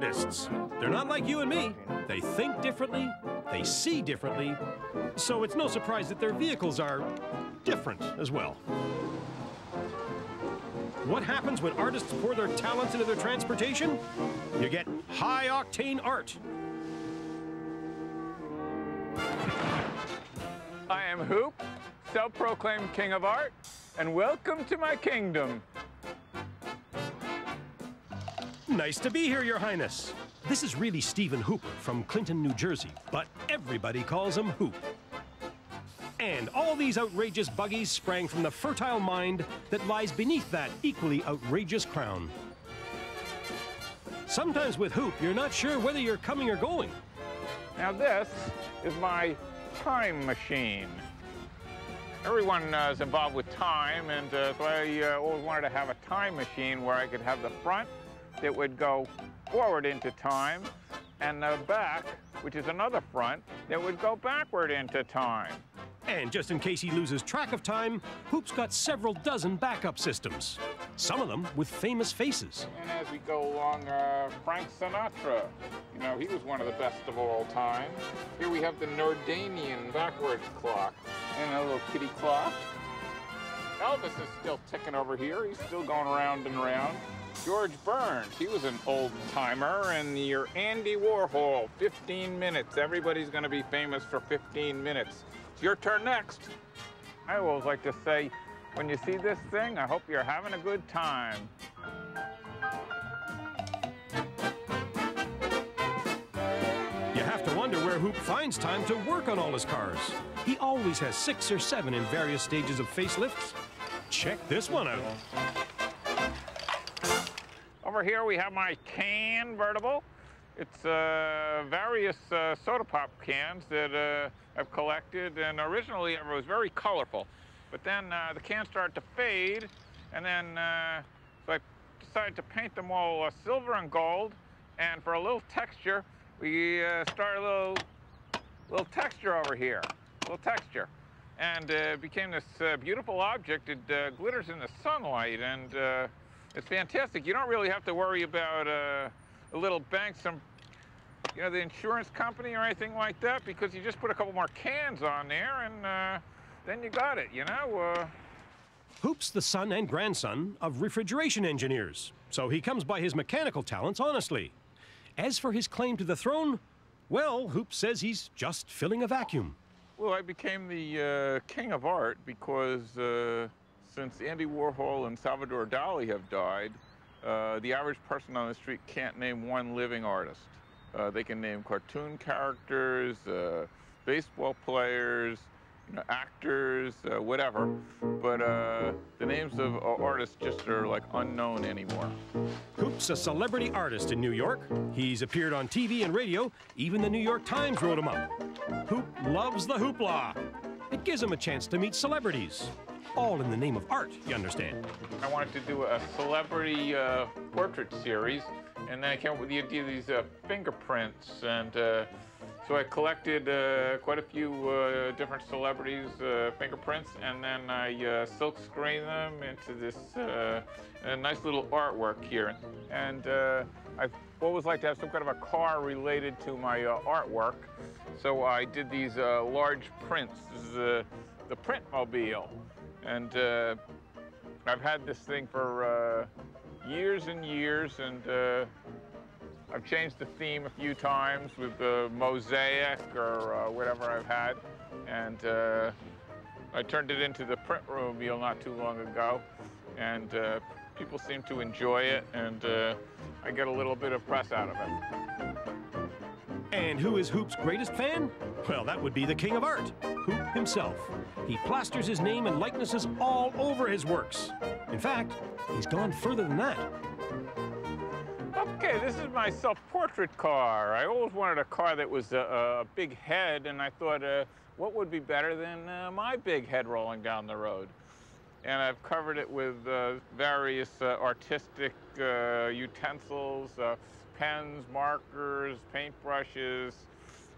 artists. They're not like you and me. They think differently, they see differently, so it's no surprise that their vehicles are different as well. What happens when artists pour their talents into their transportation? You get high-octane art. I am Hoop, self-proclaimed king of art, and welcome to my kingdom. Nice to be here, Your Highness. This is really Stephen Hooper from Clinton, New Jersey, but everybody calls him Hoop. And all these outrageous buggies sprang from the fertile mind that lies beneath that equally outrageous crown. Sometimes with Hoop, you're not sure whether you're coming or going. Now this is my time machine. Everyone is involved with time, and so I always wanted to have a time machine where I could have the front that would go forward into time, and the back, which is another front, that would go backward into time. And just in case he loses track of time, Hoop's got several dozen backup systems, some of them with famous faces. And as we go along, Frank Sinatra, you know, he was one of the best of all time. Here we have the Nordanian backwards clock, and a little kitty clock. Elvis is still ticking over here. He's still going around and around. George Burns, he was an old timer, and your Andy Warhol, 15 minutes. Everybody's gonna be famous for 15 minutes. It's your turn next. I always like to say, when you see this thing, I hope you're having a good time. You have to wonder where Hoop finds time to work on all his cars. He always has 6 or 7 in various stages of facelifts. Check this one out. Over here we have my convertible. It's various soda pop cans that I've collected, and originally it was very colorful. But then the cans started to fade, and then so I decided to paint them all silver and gold, and for a little texture, we started a little texture over here, a little texture. And it became this beautiful object. It glitters in the sunlight, and it's fantastic. You don't really have to worry about a little bank, you know, the insurance company or anything like that, because you just put a couple more cans on there, and then you got it, you know? Hoop's the son and grandson of refrigeration engineers, so he comes by his mechanical talents honestly. As for his claim to the throne, well, Hoop says he's just filling a vacuum. Well, I became the king of art because since Andy Warhol and Salvador Dali have died, the average person on the street can't name one living artist. They can name cartoon characters, baseball players, you know, actors, whatever, but the names of artists just are like unknown anymore. Hoop's a celebrity artist in New York. He's appeared on TV and radio. Even the New York Times wrote him up. Hoop loves the hoopla. It gives him a chance to meet celebrities. All in the name of art, you understand. I wanted to do a celebrity portrait series, and then I came up with the idea of these fingerprints, and so I collected quite a few different celebrities' fingerprints, and then I silk screened them into this nice little artwork here. And I've always liked to have some kind of a car related to my artwork, so I did these large prints. This is the Printmobile. And I've had this thing for years and years, and I've changed the theme a few times with the mosaic or whatever I've had. And I turned it into the Printmobile not too long ago, and people seem to enjoy it, and I get a little bit of press out of it. And who is Hoop's greatest fan? Well, that would be the king of art, Hoop himself. He plasters his name and likenesses all over his works. In fact, he's gone further than that. Okay, this is my self-portrait car. I always wanted a car that was a big head, and I thought, what would be better than my big head rolling down the road? And I've covered it with various artistic utensils, pens, markers, paintbrushes,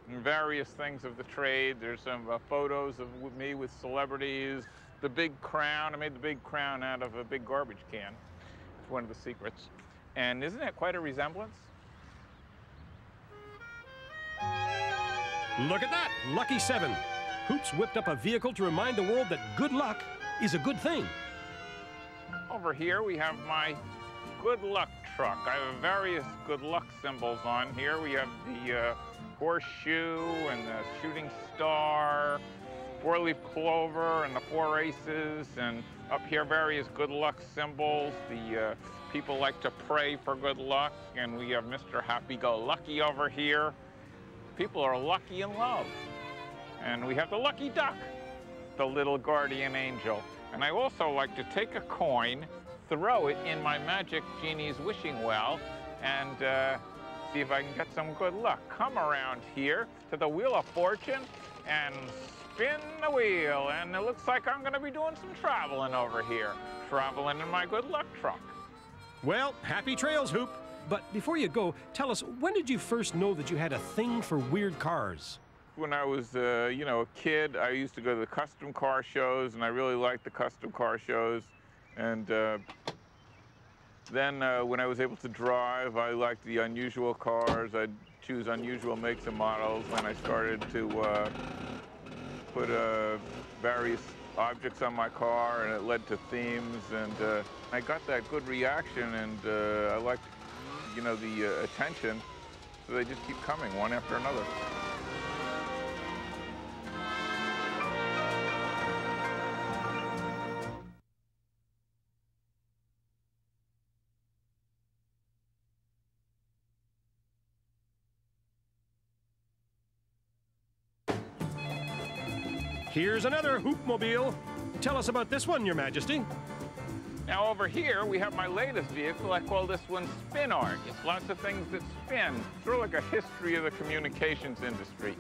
and various things of the trade. There's some photos of me with celebrities. The big crown, I made the big crown out of a big garbage can. It's one of the secrets. And isn't that quite a resemblance? Look at that, lucky 7. Hoops whipped up a vehicle to remind the world that good luck is a good thing. Over here we have my good luck truck. I have various good luck symbols on here. We have the horseshoe and the shooting star, 4-leaf clover and the 4 aces, and up here various good luck symbols. The people like to pray for good luck, and we have Mr. Happy-Go-Lucky over here. People are lucky in love. And we have the lucky duck, the little guardian angel. And I also like to take a coin, throw it in my magic genie's wishing well, and see if I can get some good luck. Come around here to the Wheel of Fortune and spin the wheel. And it looks like I'm gonna be doing some traveling over here, traveling in my good luck truck. Well, happy trails, Hoop. But before you go, tell us, when did you first know that you had a thing for weird cars? When I was, you know, a kid, I used to go to the custom car shows, and I really liked the custom car shows. And then when I was able to drive, I liked the unusual cars. I'd choose unusual makes and models, and I started to put various objects on my car, and it led to themes. And I got that good reaction, and I liked, you know, the attention, so they just keep coming one after another. Here's another Hoopmobile. Tell us about this one, Your Majesty. Now over here, we have my latest vehicle. I call this one Spin Art. It's lots of things that spin. It's sort of like a history of the communications industry.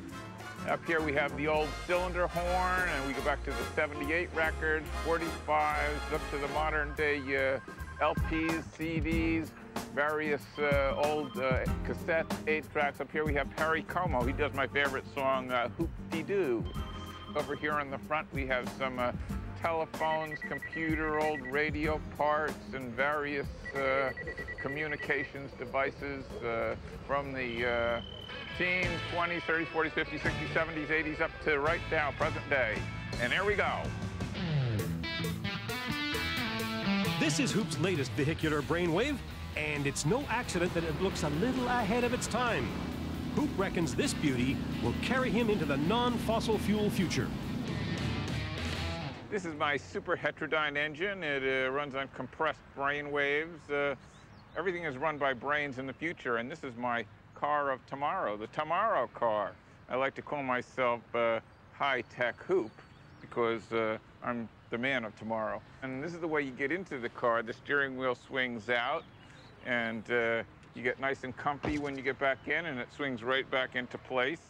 Up here we have the old cylinder horn, and we go back to the 78 records, 45s, up to the modern day LPs, CDs, various old cassettes, 8-tracks. Up here we have Perry Como. He does my favorite song, Hoop-de-Doo. Over here on the front we have some telephones, computer, old radio parts, and various communications devices from the teens, 20s, 30s, 40s, 50s, 60s, 70s, 80s, up to right now, present day. And here we go. This is Hoop's latest vehicular brainwave, and it's no accident that it looks a little ahead of its time. Hoop reckons this beauty will carry him into the non-fossil fuel future. This is my super heterodyne engine. It runs on compressed brain waves. Everything is run by brains in the future, and this is my car of tomorrow, the tomorrow car. I like to call myself high-tech Hoop because I'm the man of tomorrow. And this is the way you get into the car. The steering wheel swings out, and you get nice and comfy when you get back in, and it swings right back into place.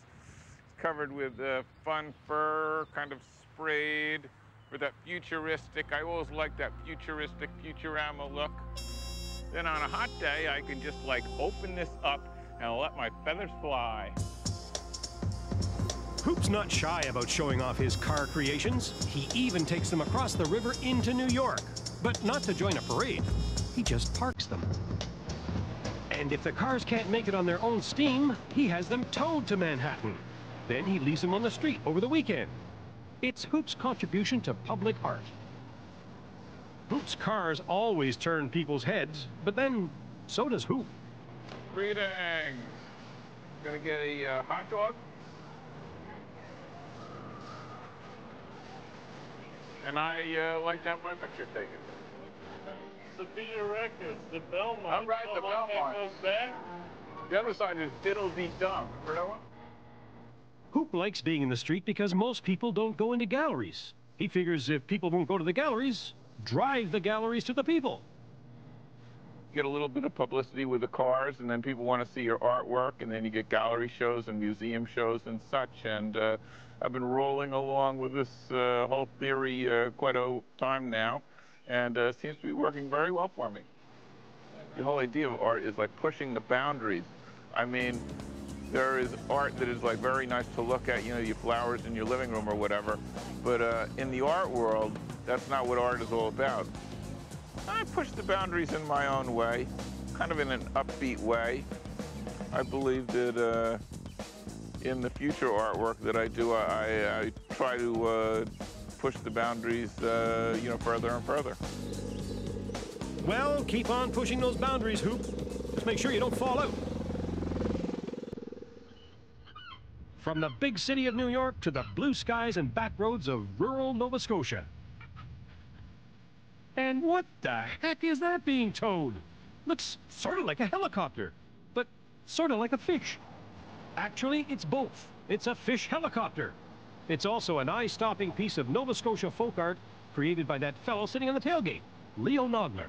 It's covered with fun fur, kind of sprayed for that futuristic. I always like that futuristic Futurama look. Then on a hot day, I can just like open this up and let my feathers fly. Hoop's not shy about showing off his car creations. He even takes them across the river into New York, but not to join a parade. He just parks them. And if the cars can't make it on their own steam, he has them towed to Manhattan. Then he leaves them on the street over the weekend. It's Hoop's contribution to public art. Hoop's cars always turn people's heads, but then so does Hoop. Greetings. Gonna get a hot dog? And I like to have my picture taken. Severe Records, the Belmont. All right, the Belmont. Goes back. The other side is Diddle-Dee-Dum. Remember that one? Hoop likes being in the street because most people don't go into galleries. He figures if people won't go to the galleries, drive the galleries to the people. You get a little bit of publicity with the cars, and then people want to see your artwork, and then you get gallery shows and museum shows and such. And I've been rolling along with this whole theory quite a time now, and it seems to be working very well for me. The whole idea of art is like pushing the boundaries. I mean, there is art that is like very nice to look at, you know, your flowers in your living room or whatever. But in the art world, that's not what art is all about. I push the boundaries in my own way, kind of in an upbeat way. I believe that in the future artwork that I do, I try to push the boundaries, you know, further and further. Well, keep on pushing those boundaries, Hoop. Just make sure you don't fall out. From the big city of New York to the blue skies and back roads of rural Nova Scotia. And what the heck is that being towed? Looks sort of like a helicopter, but sort of like a fish. Actually, it's both. It's a fish helicopter. It's also an eye-stopping piece of Nova Scotia folk art created by that fellow sitting on the tailgate, Leo Nogler.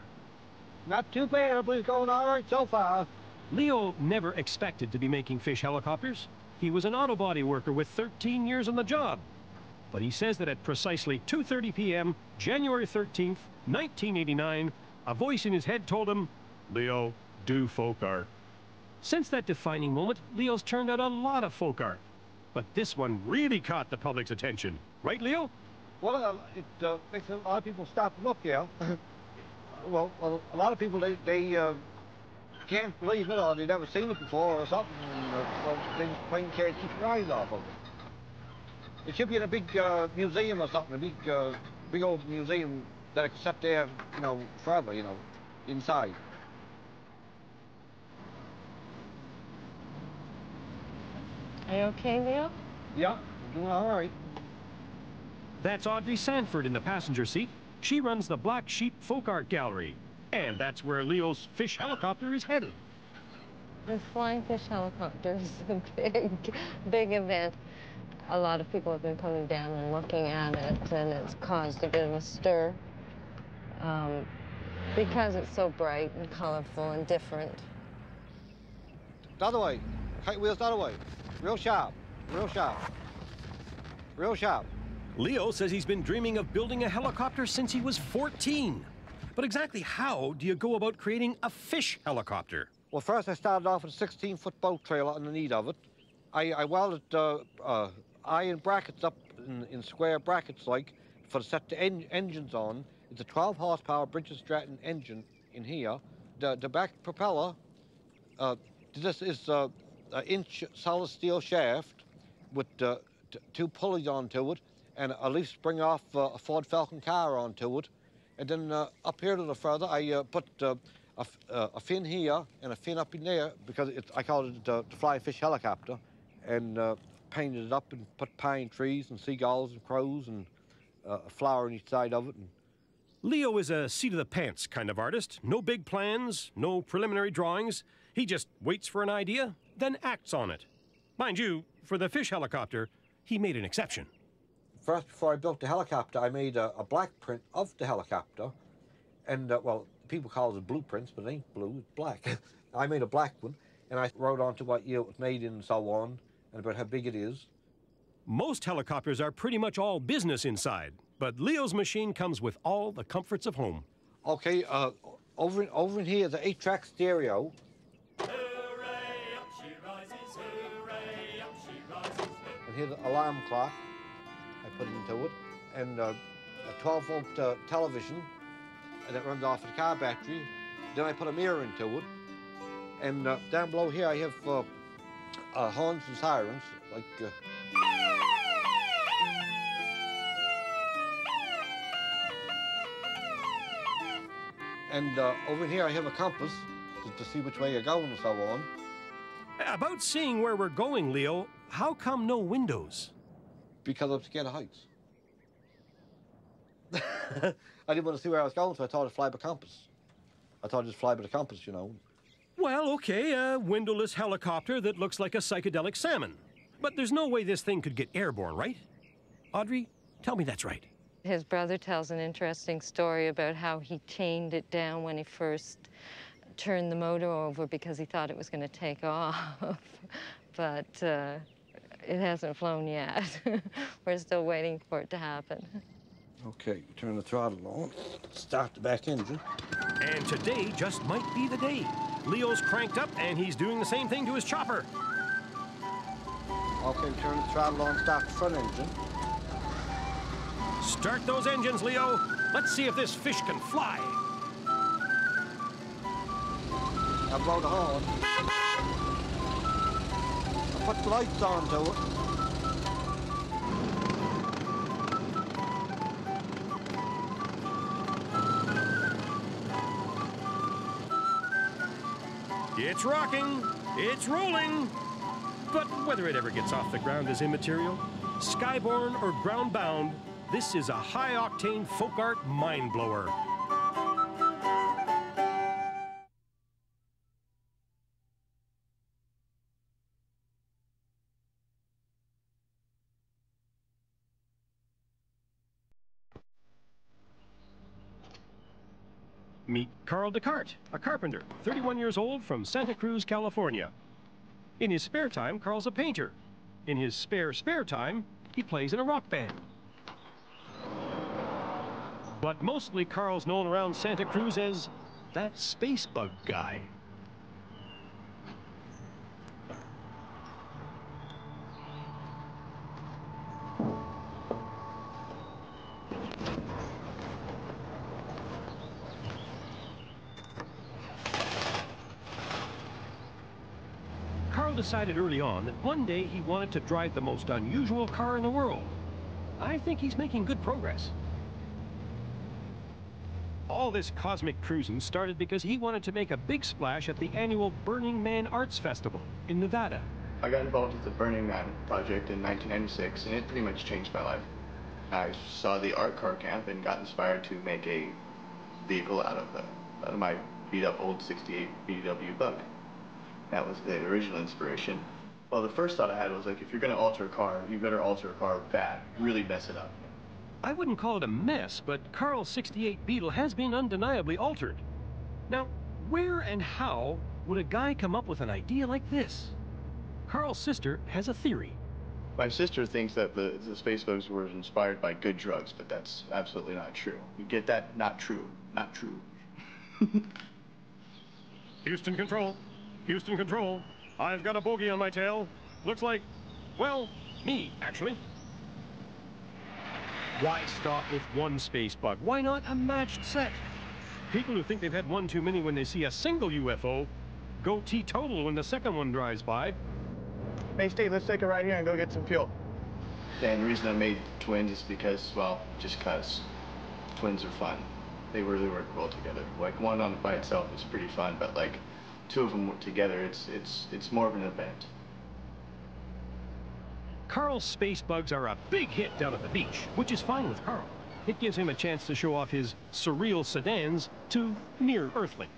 Not too bad, everything's going all right so far. Leo never expected to be making fish helicopters. He was an auto body worker with 13 years on the job. But he says that at precisely 2:30 p.m., January 13th, 1989, a voice in his head told him, "Leo, do folk art." Since that defining moment, Leo's turned out a lot of folk art. But this one really caught the public's attention. Right, Leo? Well, it makes a lot of people stop and look, yeah. well, a lot of people, they can't believe it, or they've never seen it before or something, and well, they just plain can't keep their eyes off of it. It should be in a big museum or something, a big old museum that I could sit there, you know, forever, you know, inside. Are you okay, Leo? Yeah, I'm doing all right. That's Audrey Sanford in the passenger seat. She runs the Black Sheep Folk Art Gallery. And that's where Leo's fish helicopter is headed. This flying fish helicopter is a big event. A lot of people have been coming down and looking at it, and it's caused a bit of a stir because it's so bright and colorful and different. The other way. Kite wheels the other way. Real sharp. Real sharp. Real sharp. Leo says he's been dreaming of building a helicopter since he was 14. But exactly how do you go about creating a fish helicopter? Well, first I started off with a 16-foot boat trailer underneath of it. I welded iron brackets up in square brackets, like, to set the engines on. It's a 12-horsepower Bridges Stratton engine in here. The back propeller, this is an inch solid steel shaft with two pulleys onto it and a leaf spring off a Ford Falcon car onto it. And then up here a little further, I put a fin here and a fin up in there because I call it the fly fish helicopter, and painted it up and put pine trees and seagulls and crows and a flower on each side of it. Leo is a seat-of-the-pants kind of artist. No big plans, no preliminary drawings. He just waits for an idea, then acts on it. Mind you, for the fish helicopter, he made an exception. First, before I built the helicopter, I made a black print of the helicopter. And, well, people call it blueprints, but it ain't blue, it's black. I made a black one, and I wrote on to what year it was made in and so on, and about how big it is. Most helicopters are pretty much all business inside, but Leo's machine comes with all the comforts of home. Okay, over in here, the 8-track stereo. Hooray, up she rises, hooray, up she rises. And here's the alarm clock. I put it into it. And a 12-volt television, and it runs off the car battery. Then I put a mirror into it. And down below here, I have horns and sirens, like... And over here, I have a compass to see which way you're going and so on. About seeing where we're going, Leo, how come no windows? Because I'm scared of heights. I didn't want to see where I was going, so I thought I'd fly by compass. I thought I'd just fly by the compass, you know. Well, okay, a windowless helicopter that looks like a psychedelic salmon. But there's no way this thing could get airborne, right? Audrey, tell me that's right. His brother tells an interesting story about how he chained it down when he first turned the motor over because he thought it was going to take off. But it hasn't flown yet. We're still waiting for it to happen. Okay, turn the throttle on, start the back engine. And today just might be the day. Leo's cranked up and he's doing the same thing to his chopper. Okay, turn the throttle on, start the front engine. Start those engines, Leo. Let's see if this fish can fly. I blow the horn. I put the lights on to it. It's rocking, it's rolling. But whether it ever gets off the ground is immaterial. Skyborne or ground-bound, this is a high-octane folk art mind-blower. Meet Carl Descartes, a carpenter, 31 years old from Santa Cruz, California. In his spare time, Carl's a painter. In his spare time, he plays in a rock band. But mostly Carl's known around Santa Cruz as that space bug guy. Carl decided early on that one day he wanted to drive the most unusual car in the world. I think he's making good progress. All this cosmic cruising started because he wanted to make a big splash at the annual Burning Man Arts Festival in Nevada. I got involved with the Burning Man project in 1996, and it pretty much changed my life. I saw the art car camp and got inspired to make a vehicle out of my beat-up old '68 VW Bug. That was the original inspiration. Well, the first thought I had was, like, if you're going to alter a car, you better alter a car bad, really mess it up. I wouldn't call it a mess, but Carl's '68 Beetle has been undeniably altered. Now, where and how would a guy come up with an idea like this? Carl's sister has a theory. My sister thinks that the space bugs were inspired by good drugs, but that's absolutely not true. You get that? Not true. Not true. Houston Control. Houston Control. I've got a bogey on my tail. Looks like, well, me, actually. Why stop with one space bug? Why not a matched set? People who think they've had one too many when they see a single UFO go teetotal when the second one drives by. Hey, Steve, let's take a ride here and go get some fuel. And the reason I made twins is because, well, just because twins are fun. They really work well together. Like, one on by itself is pretty fun, but like two of them together, it's more of an event. Carl's space bugs are a big hit down at the beach, which is fine with Carl. It gives him a chance to show off his surreal sedans to mere earthlings.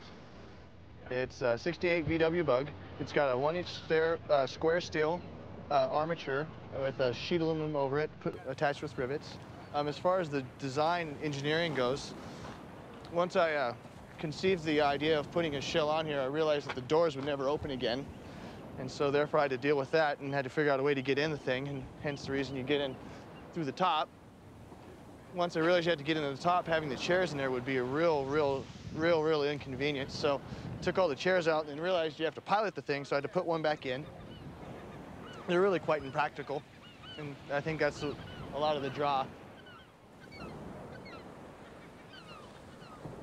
It's a '68 VW Bug. It's got a 1-inch square steel armature with a sheet aluminum over it, attached with rivets. As far as the design engineering goes, once I conceived the idea of putting a shell on here, I realized that the doors would never open again. And so therefore I had to deal with that and had to figure out a way to get in the thing, and hence the reason you get in through the top. Once I realized you had to get into the top, having the chairs in there would be a real inconvenience. So I took all the chairs out and realized you have to pilot the thing, so I had to put one back in. They're really quite impractical, and I think that's a lot of the draw.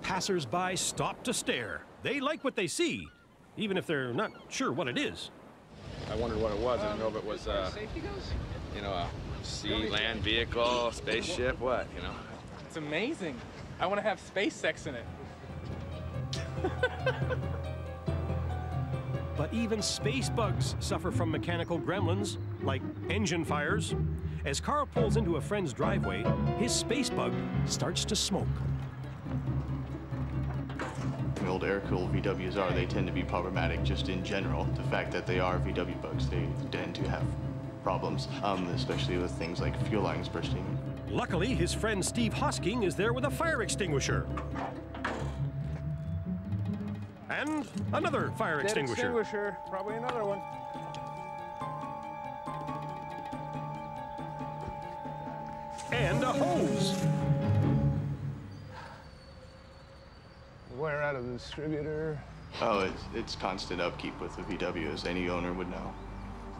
Passers-by stop to stare. They like what they see, even if they're not sure what it is. I wondered what it was. I didn't know if it was, you know, a sea, land vehicle, spaceship, what, you know? It's amazing. I want to have space sex in it. But even space bugs suffer from mechanical gremlins, like engine fires. As Carl pulls into a friend's driveway, his space bug starts to smoke. The old air-cooled VWs they tend to be problematic just in general. The fact that they are VW bugs, they tend to have problems, especially with things like fuel lines bursting. Luckily, his friend Steve Hosking is there with a fire extinguisher. And another fire extinguisher. Probably another one. And a hose. Wear out of the distributor. Oh, it's constant upkeep with the VW, as any owner would know.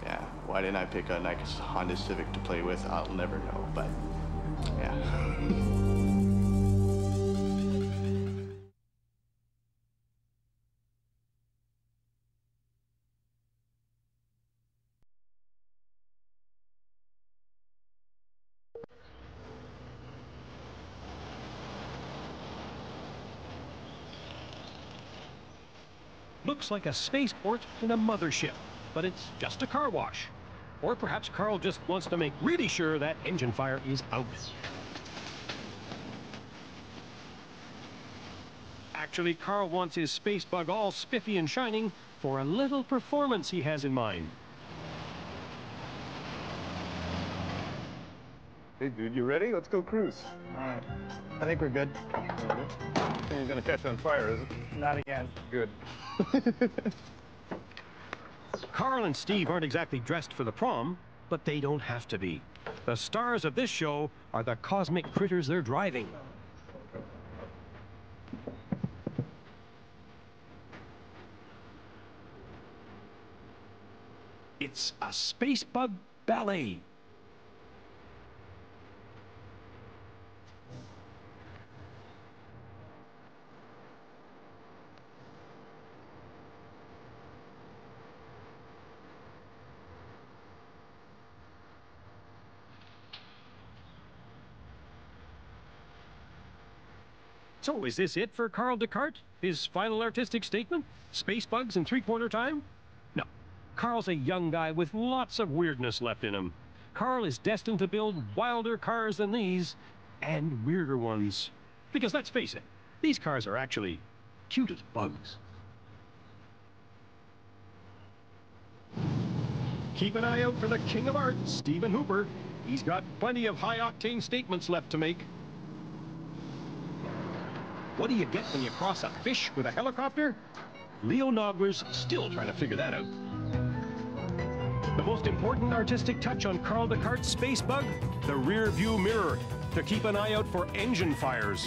Yeah, why didn't I pick a nice Honda Civic to play with? I'll never know, but yeah. looks like a spaceport in a mothership, but it's just a car wash. Or perhaps Carl just wants to make really sure that engine fire is out. Actually, Carl wants his space bug all spiffy and shining for a little performance he has in mind. Hey, dude, you ready? Let's go cruise. All right. I think we're good. Ain't gonna catch on fire, is it? Not again. Good. Carl and Steve aren't exactly dressed for the prom, but they don't have to be. The stars of this show are the cosmic critters they're driving. It's a space bug ballet. So is this it for Carl Descartes? His final artistic statement? Space bugs in three-quarter time? No. Carl's a young guy with lots of weirdness left in him. Carl is destined to build wilder cars than these, and weirder ones. Because let's face it, these cars are actually cute as bugs. Keep an eye out for the king of art, Stephen Hooper. He's got plenty of high-octane statements left to make. What do you get when you cross a fish with a helicopter? Leo Nogler's still trying to figure that out. The most important artistic touch on Carl Descartes' space bug? The rear view mirror, to keep an eye out for engine fires.